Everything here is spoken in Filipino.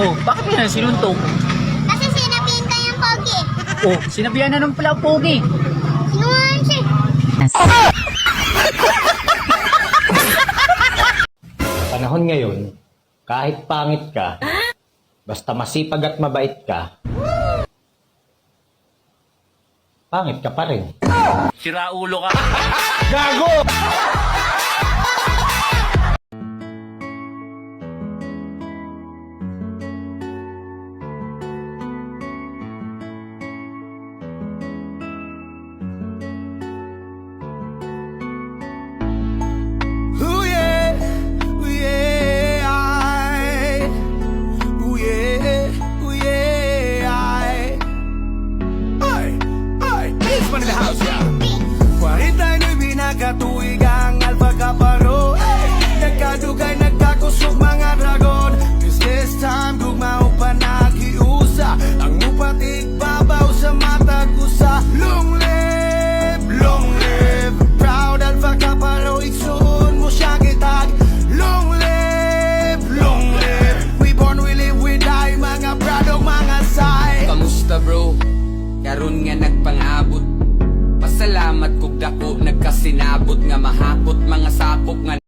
Oh, bakit mo na sinuntong? Kasi sinabihin ka yung pogi. Oh, sinabihan na nung pala pogi. Sinungaling siya. Sa panahon ngayon, kahit pangit ka, basta masipag at mabait ka, pangit ka pa rin. Sira ulo ka. Gago! Ooh yeah, ooh yeah, ooh yeah, ooh yeah, it's one in the house, yeah. 49 binakatuigang Alpha Kaparo, nagkadugay, nagkakusog mga dragon. This time, gugmao pa nakiusa, ang upatig babaw sa mata ko sa long live, proud Alpha Kaparo, iksuon mo siya kitag. Long live, we born, we live, we die, mga pradong, mga say. Kamusta bro? Karon nga nagpangabot. Pasalamat kog dako nagkasinabot nga mahakot mga sakop nga